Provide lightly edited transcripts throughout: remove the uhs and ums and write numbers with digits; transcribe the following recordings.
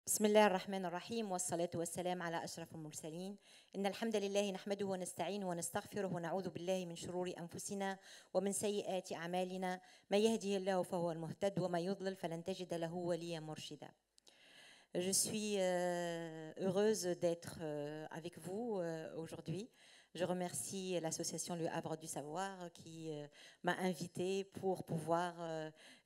بسم الله الرحمن الرحيم والصلاة والسلام على أشرف المرسلين إن الحمد لله نحمده ونستعينه ونستغفره ونعوذ بالله من شرور أنفسنا ومن سيئات أعمالنا من يهده الله فهو المهتد ومن يضلل فلن تجد له وليا مرشدا. Je suis heureuse d'être avec vous aujourd'hui. Je remercie l'association Le Havre du Savoir qui m'a invitée pour pouvoir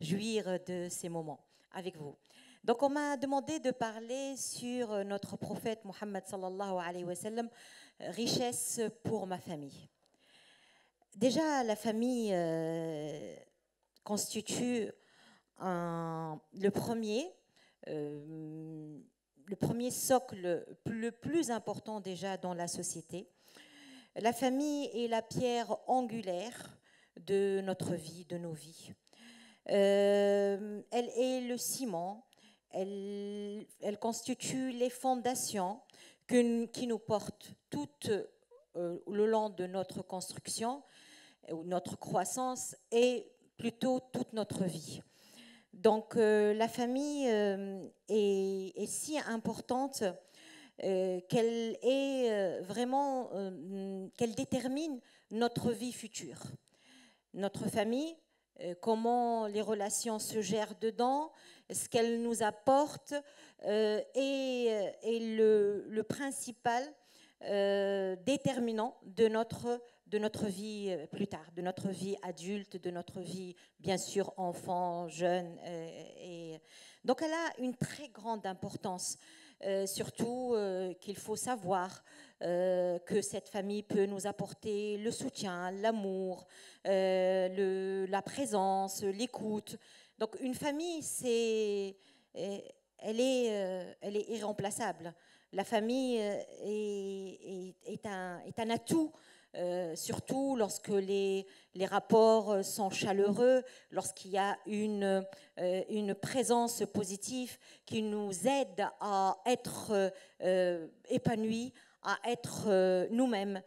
jouir de ces moments avec vous. Donc on m'a demandé de parler sur notre prophète Mohammed sallallahu alayhi wa sallam, richesse pour ma famille. Déjà, la famille constitue le premier socle le plus important déjà dans la société. La famille est la pierre angulaire de notre vie, de nos vies. Elle est le ciment. Elle constitue les fondations qui nous portent tout le long de notre construction, notre croissance et plutôt toute notre vie. Donc la famille est si importante qu'elle est vraiment qu'elle détermine notre vie future. Notre famille, comment les relations se gèrent dedans, ce qu'elle nous apporte est le principal déterminant de notre vie plus tard, de notre vie adulte, de notre vie bien sûr enfant, jeune. Donc elle a une très grande importance, surtout qu'il faut savoir que cette famille peut nous apporter le soutien, l'amour, la présence, l'écoute. Donc une famille, elle est irremplaçable. La famille est un atout, surtout lorsque les rapports sont chaleureux, lorsqu'il y a une présence positive qui nous aide à être épanouis, à être nous-mêmes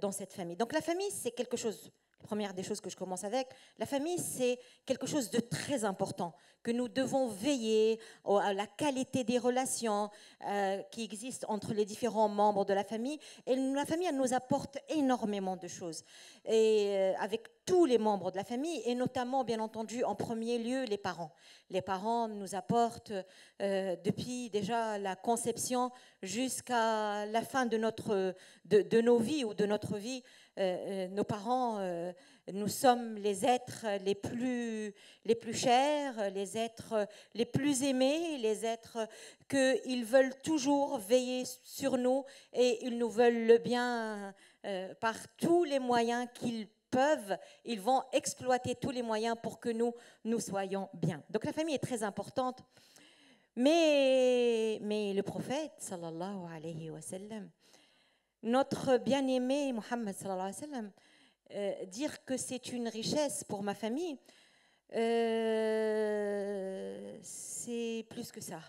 dans cette famille. Donc la famille, c'est quelque chose, la première des choses que je commence avec, la famille, c'est quelque chose de très important, que nous devons veiller à la qualité des relations qui existent entre les différents membres de la famille. Et la famille, elle nous apporte énormément de choses. Et avec tous les membres de la famille, et notamment, bien entendu, en premier lieu, les parents. Les parents nous apportent depuis déjà la conception jusqu'à la fin de nos vies ou de notre vie. Nos parents, nous sommes les êtres les plus chers, les êtres les plus aimés, les êtres qu'ils veulent toujours veiller sur nous et ils nous veulent le bien par tous les moyens qu'ils peuvent. Ils vont exploiter tous les moyens pour que nous soyons bien. Donc la famille est très importante. Mais le prophète, sallallahu alayhi wa sallam, notre bien-aimé Mohammed sallallahu alayhi wa sallam, dire que c'est une richesse pour ma famille, c'est plus que ça.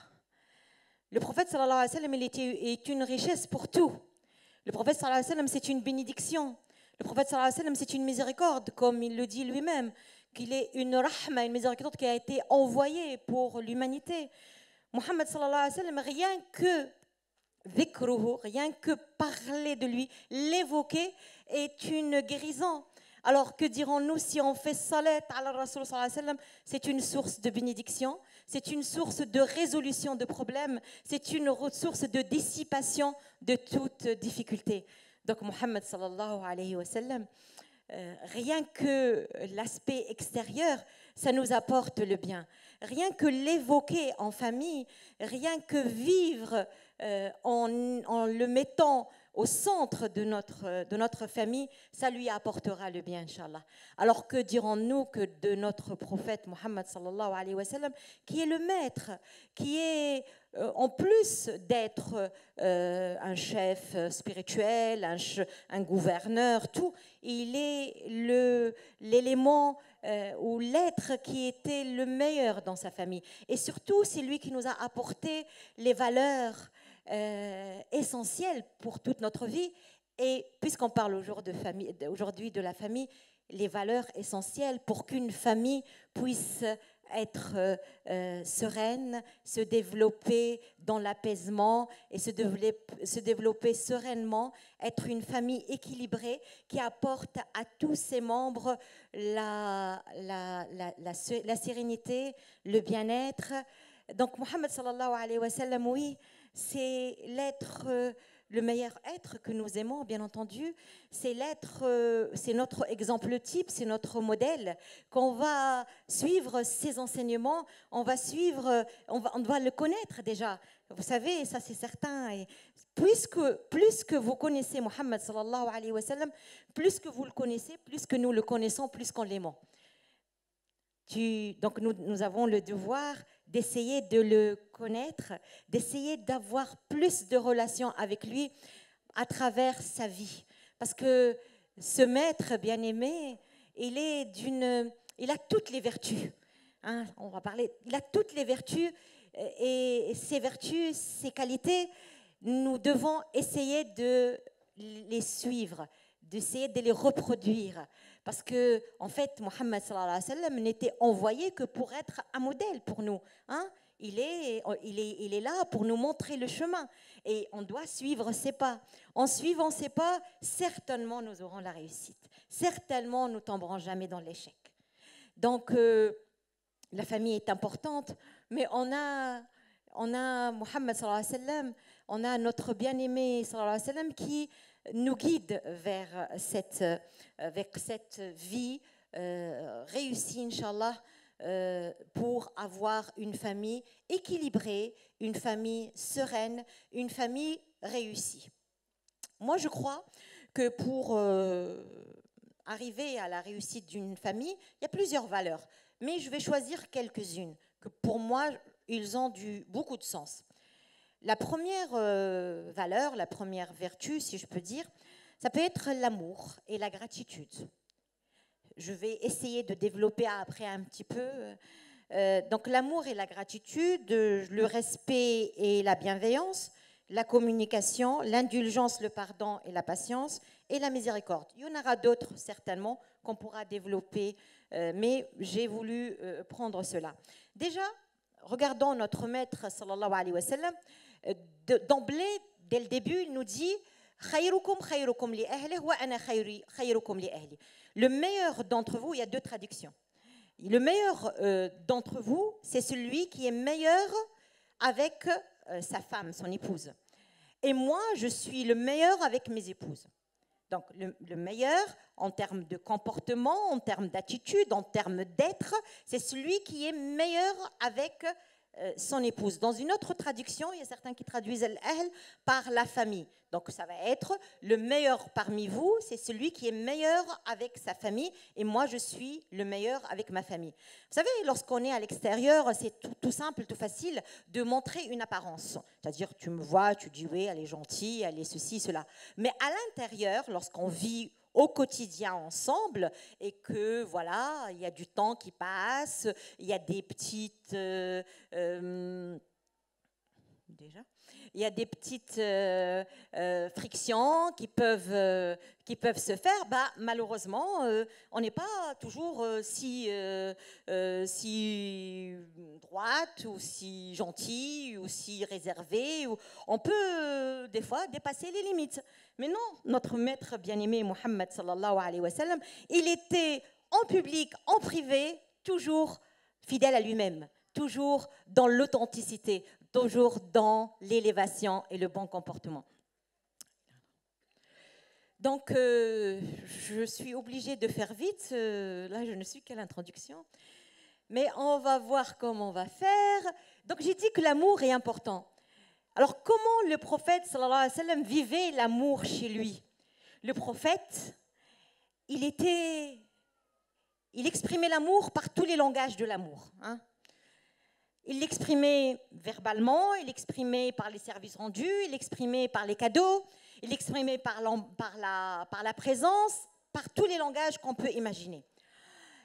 Le prophète sallallahu alayhi wa sallam, est une richesse pour tout. Le prophète sallallahu alayhi wa sallam, c'est une bénédiction. Le prophète sallallahu alayhi wa sallam, c'est une miséricorde, comme il le dit lui-même, qu'il est une rahma, une miséricorde qui a été envoyée pour l'humanité. Mohammed sallallahu alayhi wa sallam, rien que parler de lui, l'évoquer est une guérison. Alors que dirons-nous si on fait salat ala Rasul sallallahu alayhi wa sallam? C'est une source de bénédiction, c'est une source de résolution de problèmes, c'est une source de dissipation de toute difficulté. Donc Mohammed sallallahu alayhi wa sallam, rien que l'aspect extérieur, ça nous apporte le bien. Rien que l'évoquer en famille, rien que vivre en le mettant au centre de notre famille, ça lui apportera le bien, Inch'Allah. Alors que dirons-nous que de notre prophète Mohammed sallallahu alayhi wa sallam, qui est le maître, qui est en plus d'être un chef spirituel, un gouverneur, tout, il est l'élément ou l'être qui était le meilleur dans sa famille. Et surtout, c'est lui qui nous a apporté les valeurs essentielles pour toute notre vie. Et puisqu'on parle aujourd'hui de la famille, les valeurs essentielles pour qu'une famille puisse être sereine, se développer dans l'apaisement et se développer sereinement, être une famille équilibrée qui apporte à tous ses membres la sérénité, le bien-être. Donc Mohammed sallallahu alayhi wa sallam, oui, c'est l'être, le meilleur être que nous aimons, bien entendu. C'est l'être, c'est notre exemple type, c'est notre modèle. Qu'on va suivre ses enseignements, on va suivre, on doit le connaître déjà. Vous savez, ça c'est certain. Et plus que vous connaissez Mohammed sallallahu alayhi wa sallam, plus que vous le connaissez, plus que nous le connaissons, plus qu'on l'aimons. Donc nous avons le devoir d'essayer de le connaître, d'essayer d'avoir plus de relations avec lui à travers sa vie. Parce que ce maître bien-aimé, il a toutes les vertus. Hein, on va parler, il a toutes les vertus et ces vertus, ces qualités, nous devons essayer de les suivre, d'essayer de les reproduire. Parce que, en fait, Mohammed sallallahu alayhi wa sallam n'était envoyé que pour être un modèle pour nous. Hein? Il est là pour nous montrer le chemin. Et on doit suivre ses pas. En suivant ses pas, certainement, nous aurons la réussite. Certainement, nous ne tomberons jamais dans l'échec. Donc, la famille est importante, mais on a Mohammed sallallahu alayhi wa sallam, on a notre bien-aimé sallallahu alayhi wa sallam qui nous guide vers cette vie réussie, Inch'Allah, pour avoir une famille équilibrée, une famille sereine, une famille réussie. Moi, je crois que pour arriver à la réussite d'une famille, il y a plusieurs valeurs, mais je vais choisir quelques-unes que pour moi, ils ont beaucoup de sens. La première valeur, la première vertu, si je peux dire, ça peut être l'amour et la gratitude. Je vais essayer de développer après un petit peu. Donc l'amour et la gratitude, le respect et la bienveillance, la communication, l'indulgence, le pardon et la patience, et la miséricorde. Il y en aura d'autres certainement qu'on pourra développer, mais j'ai voulu prendre cela. Déjà, regardons notre maître sallallahu alayhi wa sallam. D'emblée, dès le début, il nous dit le meilleur d'entre vous, il y a deux traductions. Le meilleur d'entre vous, c'est celui qui est meilleur avec sa femme, son épouse. Et moi, je suis le meilleur avec mes épouses. Donc, le meilleur en termes de comportement, en termes d'attitude, en termes d'être, c'est celui qui est meilleur avec son épouse. Dans une autre traduction, il y a certains qui traduisent al-ahl par la famille. Donc ça va être le meilleur parmi vous, c'est celui qui est meilleur avec sa famille, et moi je suis le meilleur avec ma famille. Vous savez, lorsqu'on est à l'extérieur, c'est tout simple, tout facile de montrer une apparence. C'est-à-dire, tu me vois, tu dis oui, elle est gentille, elle est ceci, cela. Mais à l'intérieur, lorsqu'on vit au quotidien ensemble et que voilà, il y a du temps qui passe, il y a des petites il y a des petites frictions qui peuvent se faire. Malheureusement, on n'est pas toujours si droite ou si gentille ou si réservée. On peut des fois dépasser les limites. Mais non, notre maître bien-aimé Mohammed sallallahu alayhi wa sallam, il était en public, en privé, toujours fidèle à lui-même, toujours dans l'authenticité, toujours dans l'élévation et le bon comportement. Donc, je suis obligée de faire vite. Là, je ne suis qu'à l'introduction. Mais on va voir comment on va faire. Donc, j'ai dit que l'amour est important. Alors, comment le prophète, sallallahu alayhi wa sallam, vivait l'amour chez lui? Le prophète, il exprimait l'amour par tous les langages de l'amour. Hein? Il l'exprimait verbalement, il l'exprimait par les services rendus, il l'exprimait par les cadeaux, il l'exprimait par la présence, par tous les langages qu'on peut imaginer.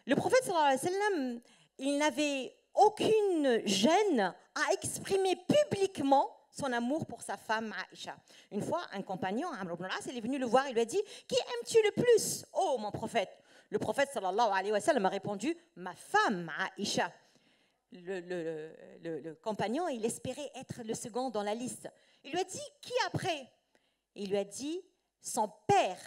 Le prophète, sallallahu alayhi wa sallam, il n'avait aucune gêne à exprimer publiquement son amour pour sa femme Aïcha. Une fois, un compagnon, Amr ibn al-As, il est venu le voir, il lui a dit « Qui aimes-tu le plus, oh mon prophète ?» Le prophète, sallallahu alayhi wa sallam, a répondu « Ma femme Aïcha ». le compagnon, il espérait être le second dans la liste. Il lui a dit, qui après? Il lui a dit, son père,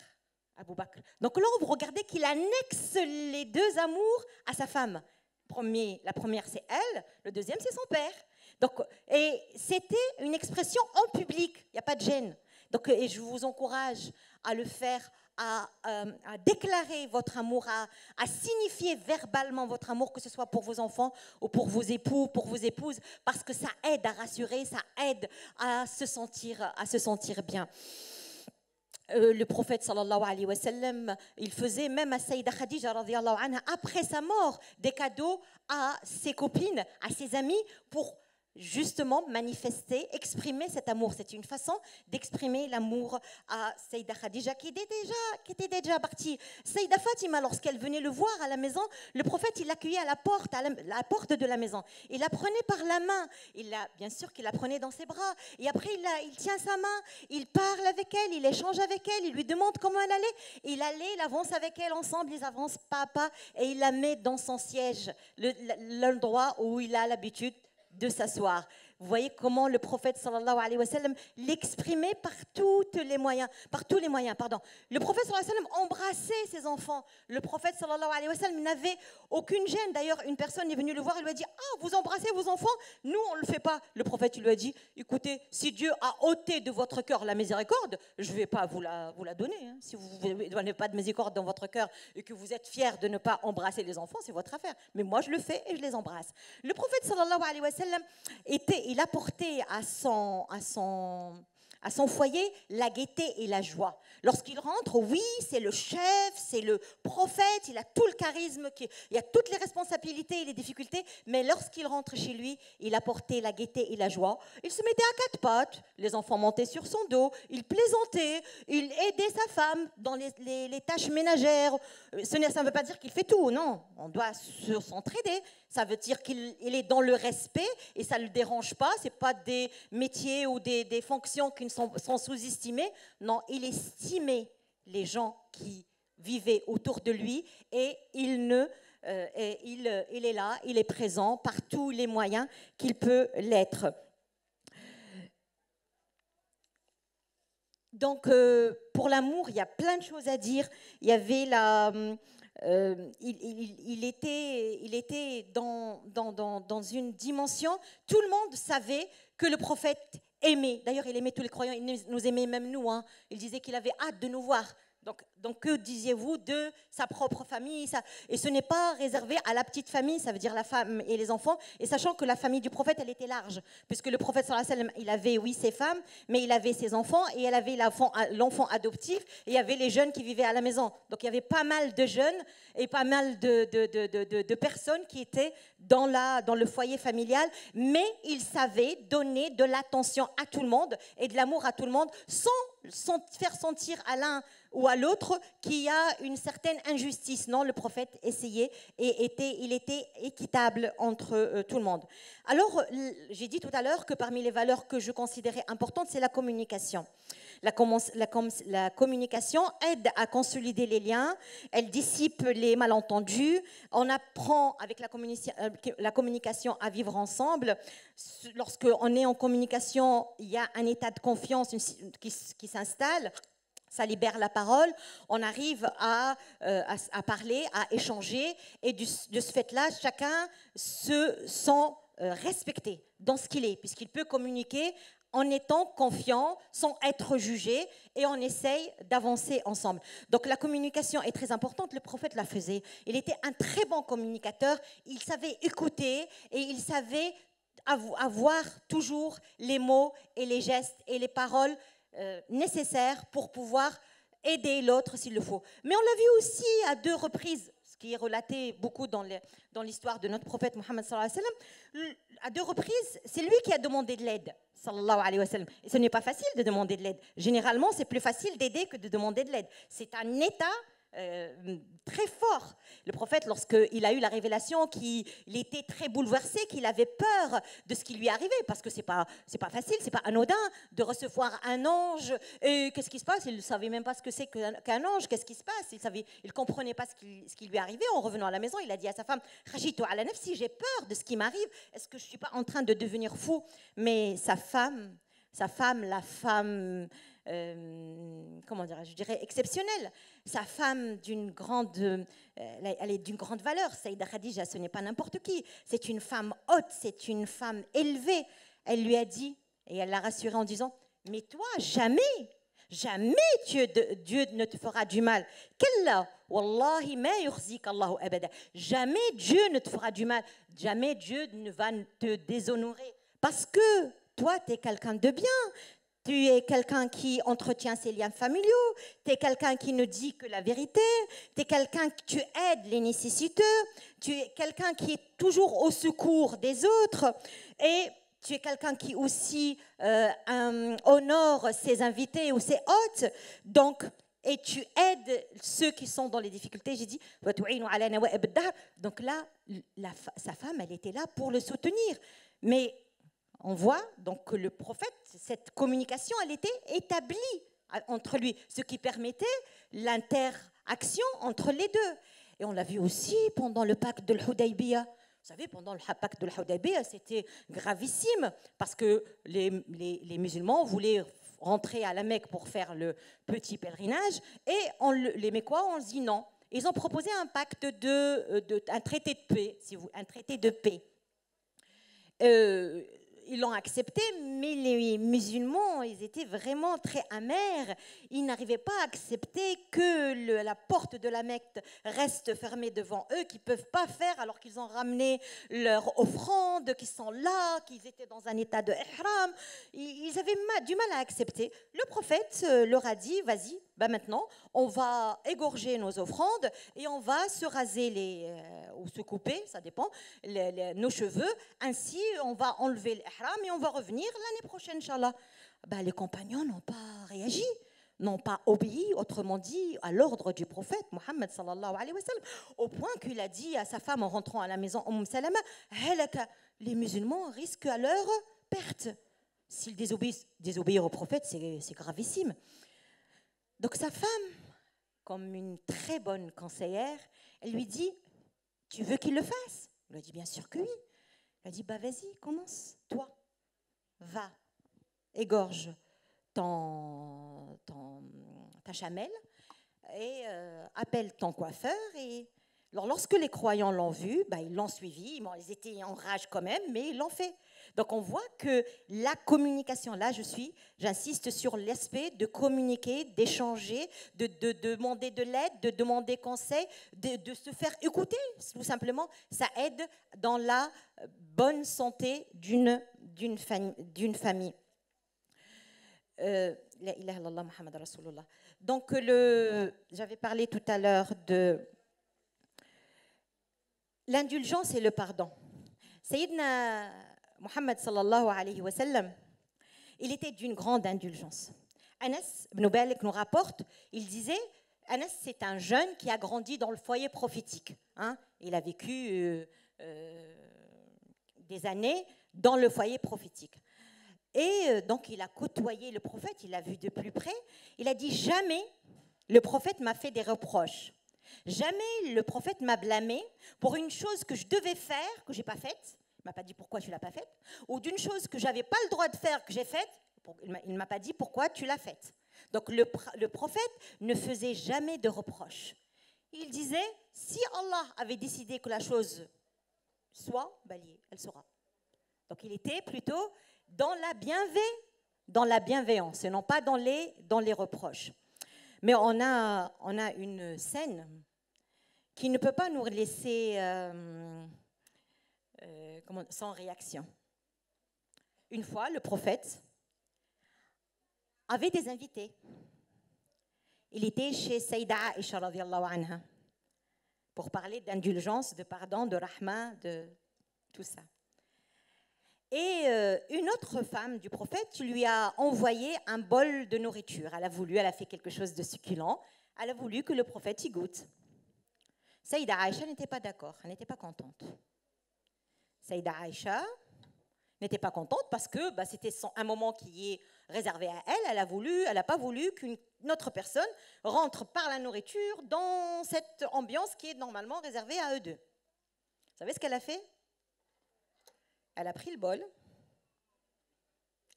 Abou Bakr. Donc là, vous regardez qu'il annexe les deux amours à sa femme. La première, c'est elle, le deuxième, c'est son père. Donc, et c'était une expression en public, il n'y a pas de gêne. Donc, et je vous encourage à le faire, à déclarer votre amour, à signifier verbalement votre amour, que ce soit pour vos enfants ou pour vos époux, pour vos épouses, parce que ça aide à rassurer, ça aide à se sentir bien. Le prophète sallallahu alayhi wa sallam, il faisait même à Saïda Khadija radiyallahu anha, après sa mort, des cadeaux à ses copines, à ses amis, pour justement manifester, exprimer cet amour. C'est une façon d'exprimer l'amour à Saïda Khadija qui était déjà partie. Saïda Fatima, lorsqu'elle venait le voir à la maison, le prophète, il l'accueillait à la porte de la maison. Il la prenait par la main. Bien sûr qu'il la prenait dans ses bras. Et après, il tient sa main, il parle avec elle, il échange avec elle, il lui demande comment elle allait. Il avance avec elle ensemble, ils avancent pas à pas et il la met dans son siège, l'endroit où il a l'habitude de s'asseoir. Vous voyez comment le prophète sallallahu alayhi wa sallam l'exprimait par tous les moyens. Le prophète sallallahu alayhi wa sallam embrassait ses enfants. Le prophète sallallahu alayhi wa sallam n'avait aucune gêne. D'ailleurs, une personne est venue le voir et lui a dit, ah, vous embrassez vos enfants? Nous, on ne le fait pas. Le prophète lui a dit, écoutez, si Dieu a ôté de votre cœur la miséricorde, je ne vais pas vous la donner. Hein. Si vous ne donnez pas de miséricorde dans votre cœur et que vous êtes fiers de ne pas embrasser les enfants, c'est votre affaire. Mais moi, je le fais et je les embrasse. Le prophète sallallahu alayhi wa sallam il apportait à son foyer la gaieté et la joie. Lorsqu'il rentre, oui, c'est le chef, c'est le prophète, il a tout le charisme, il a toutes les responsabilités et les difficultés, mais lorsqu'il rentre chez lui, il apportait la gaieté et la joie. Il se mettait à quatre pattes, les enfants montaient sur son dos, il plaisantait, il aidait sa femme dans les tâches ménagères. Ça ne veut pas dire qu'il fait tout, non, on doit s'entraider. Ça veut dire qu'il est dans le respect et ça ne le dérange pas. Ce n'est pas des métiers ou des fonctions qui sont sous-estimées. Non, il estimait les gens qui vivaient autour de lui et il est là, il est présent par tous les moyens qu'il peut l'être. Donc, pour l'amour, il y a plein de choses à dire. Il y avait il était dans une dimension, tout le monde savait que le prophète aimait. D'ailleurs, il aimait tous les croyants, il nous aimait même nous. Hein. Il disait qu'il avait hâte de nous voir. Donc que disiez-vous de sa propre famille? Et ce n'est pas réservé à la petite famille, ça veut dire la femme et les enfants, et sachant que la famille du prophète, elle était large, puisque le prophète, sallallahu alayhi wa sallam, il avait, oui, ses femmes, mais il avait ses enfants, et elle avait l'enfant adoptif, et il y avait les jeunes qui vivaient à la maison. Donc il y avait pas mal de jeunes et pas mal de personnes qui étaient dans le foyer familial, mais il savait donner de l'attention à tout le monde et de l'amour à tout le monde, sans faire sentir à l'un ou à l'autre qu'il y a une certaine injustice. Non, le prophète essayait et il était équitable entre tout le monde. Alors, j'ai dit tout à l'heure que parmi les valeurs que je considérais importantes, c'est la communication. La communication aide à consolider les liens, elle dissipe les malentendus, on apprend avec la communication à vivre ensemble. Lorsqu'on est en communication, il y a un état de confiance qui s'installe. Ça libère la parole, on arrive à parler, à échanger, et de ce fait-là, chacun se sent respecté dans ce qu'il est, puisqu'il peut communiquer en étant confiant, sans être jugé, et on essaye d'avancer ensemble. Donc la communication est très importante, le prophète la faisait. Il était un très bon communicateur, il savait écouter, et il savait avoir toujours les mots et les gestes et les paroles nécessaires pour pouvoir aider l'autre s'il le faut. Mais on l'a vu aussi à 2 reprises, ce qui est relaté beaucoup dans l'histoire de notre prophète Mohammed sallallahu alayhi wa sallam. À 2 reprises, c'est lui qui a demandé de l'aide, sallallahu alayhi wa sallam. Et ce n'est pas facile de demander de l'aide. Généralement, c'est plus facile d'aider que de demander de l'aide. C'est un état très fort. Le prophète, lorsqu'il a eu la révélation, qu'il était très bouleversé, qu'il avait peur de ce qui lui arrivait, parce que c'est pas facile, c'est pas anodin de recevoir un ange. Et qu'est-ce qui se passe? Il ne savait même pas ce que c'est qu'un ange. Qu'est-ce qui se passe? Il comprenait pas ce qui lui arrivait. En revenant à la maison, il a dit à sa femme, Khajitu ala nafsi, j'ai peur de ce qui m'arrive. Est-ce que je suis pas en train de devenir fou? Mais sa femme, la femme, comment dirais-je, je dirais exceptionnelle, sa femme d'une grande, elle est d'une grande valeur. Saïda Khadija, ce n'est pas n'importe qui. C'est une femme haute, c'est une femme élevée. Elle lui a dit, et elle l'a rassurée en disant, mais toi, jamais Dieu ne te fera du mal. Kalla, wallahi ma yukhzik Allahu abada. Jamais Dieu ne te fera du mal. Jamais Dieu ne va te déshonorer. Parce que toi, tu es quelqu'un de bien. Tu es quelqu'un qui entretient ses liens familiaux, tu es quelqu'un qui ne dit que la vérité, tu es quelqu'un qui aide les nécessiteux, tu es quelqu'un qui est toujours au secours des autres et tu es quelqu'un qui aussi honore ses invités ou ses hôtes. Donc, et tu aides ceux qui sont dans les difficultés. J'ai dit, donc là, sa femme, elle était là pour le soutenir. Mais on voit donc que le prophète, cette communication, elle était établie entre lui, ce qui permettait l'interaction entre les deux. Et on l'a vu aussi pendant le pacte de l'Hudaybiyah. Vous savez, pendant le pacte de l'Hudaybiyah, c'était gravissime parce que les musulmans voulaient rentrer à la Mecque pour faire le petit pèlerinage et les Mécois ont dit non. Ils ont proposé un pacte un traité de paix, un traité de paix. Ils l'ont accepté, mais les musulmans, ils étaient vraiment très amers. Ils n'arrivaient pas à accepter que la porte de la Mecque reste fermée devant eux, qu'ils ne peuvent pas faire alors qu'ils ont ramené leur offrande, qu'ils sont là, qu'ils étaient dans un état de ihram. Ils avaient du mal à accepter. Le prophète leur a dit, vas-y, maintenant, on va égorger nos offrandes et on va se raser ou se couper, ça dépend, nos cheveux. Ainsi, on va enlever l'ihram et on va revenir l'année prochaine, Inch'Allah. Les compagnons n'ont pas réagi, n'ont pas obéi, autrement dit, à l'ordre du prophète Mohammed sallallahu alayhi wa sallam, au point qu'il a dit à sa femme en rentrant à la maison, Salama, les musulmans risquent à leur perte. S'ils désobéir au prophète, c'est gravissime. Donc sa femme, comme une très bonne conseillère, elle lui dit, tu veux qu'il le fasse? Il lui a dit, bien sûr que oui. Elle a dit, vas-y, commence, toi. Va, égorge ta chamelle et appelle ton coiffeur. Et alors, lorsque les croyants l'ont vu, ils l'ont suivi. Bon, ils étaient en rage quand même, mais ils l'ont fait. Donc, on voit que la communication, là, j'insiste sur l'aspect de communiquer, d'échanger, de demander de l'aide, de demander conseil, de se faire écouter, tout simplement. Ça aide dans la bonne santé d'une famille. La ilaha illallah Muhammad Rasulullah. Donc, j'avais parlé tout à l'heure de l'indulgence et le pardon. Sayyidina Muhammad sallallahu alayhi wa sallam, il était d'une grande indulgence. Anas ibn Malik nous rapporte, il disait, Anas c'est un jeune qui a grandi dans le foyer prophétique. Il a vécu des années dans le foyer prophétique. Et donc il a côtoyé le prophète, il l'a vu de plus près. Il a dit, jamais le prophète m'a fait des reproches. Jamais le prophète m'a blâmé pour une chose que je devais faire, que je n'ai pas faite. Il ne m'a pas dit pourquoi tu ne l'as pas faite. Ou d'une chose que je n'avais pas le droit de faire, que j'ai faite. Il ne m'a pas dit pourquoi tu l'as faite. Donc le prophète ne faisait jamais de reproches. Il disait, si Allah avait décidé que la chose soit, elle sera. Donc il était plutôt dans la bienveillance et non pas dans les reproches. Mais on a une scène qui ne peut pas nous laisser sans réaction. Une fois, le prophète avait des invités. Il était chez Saïda Aïcha radiyallahu anha pour parler d'indulgence, de pardon, de rahma, de tout ça. Et une autre femme du prophète lui a envoyé un bol de nourriture. Elle a fait quelque chose de succulent Elle a voulu que le prophète y goûte. Saïda Aïcha n'était pas d'accord, elle n'était pas contente. Saïda Aïcha n'était pas contente parce que c'était un moment qui est réservé à elle. Elle n'a pas voulu qu'une autre personne rentre par la nourriture dans cette ambiance qui est normalement réservée à eux deux. Vous savez ce qu'elle a fait? Elle a pris le bol,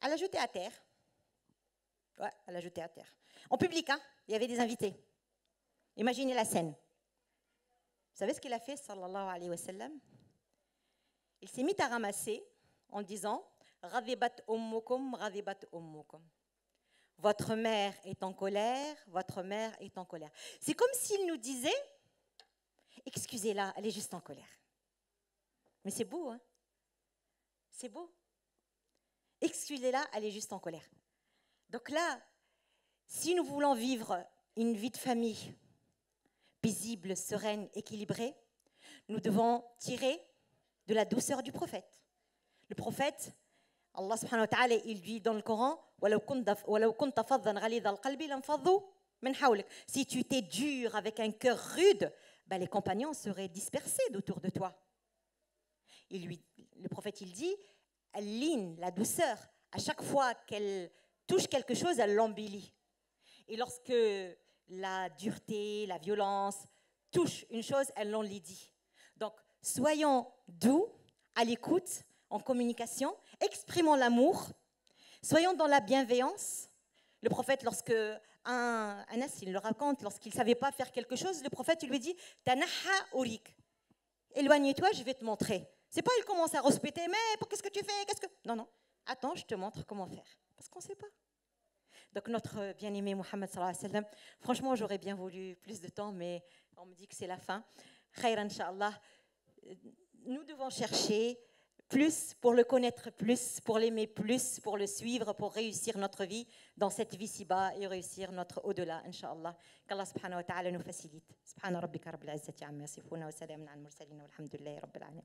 elle l'a jeté à terre. Ouais, elle l'a jeté à terre. En public, hein, il y avait des invités. Imaginez la scène. Vous savez ce qu'il a fait, sallallahu alayhi wa sallam? Il s'est mis à ramasser en disant « Radibat ummukum, radibat ummukum ». Votre mère est en colère, votre mère est en colère. C'est comme s'il nous disait « Excusez-la, elle est juste en colère ». Mais c'est beau, hein? C'est beau. Excusez-la, elle est juste en colère. Donc là, si nous voulons vivre une vie de famille paisible, sereine, équilibrée, nous devons tirer de la douceur du prophète. Le prophète, Allah subhanahu wa ta'ala, il dit dans le Coran, si tu étais dur avec un cœur rude, les compagnons seraient dispersés autour de toi. Le prophète, il dit, Aline, la douceur, à chaque fois qu'elle touche quelque chose, elle l'embellit. Et lorsque la dureté, la violence touchent une chose, elle l'enlaidit. Donc, soyons doux, à l'écoute, en communication, exprimons l'amour, soyons dans la bienveillance. Le prophète, lorsque Anas, il le raconte, lorsqu'il ne savait pas faire quelque chose, le prophète il lui dit « Tanaha urik » éloigne-toi, je vais te montrer. C'est pas il commence à respecter, mais qu'est-ce que tu fais? Non, non, attends, je te montre comment faire. Parce qu'on ne sait pas. Donc notre bien-aimé Mohammed sallallahu alayhi wa sallam, franchement, j'aurais bien voulu plus de temps, mais on me dit que c'est la fin. Khayran, Inch'Allah. Nous devons chercher plus pour le connaître plus, pour l'aimer plus, pour le suivre, pour réussir notre vie dans cette vie ci-bas et réussir notre au-delà, Inch'Allah. Qu'Allah subhanahu wa ta'ala nous facilite. Subhana rabbika rabbil izzati amma yasifuna wa salamun ala al-mursalin walhamdulillahi rabbil alamin.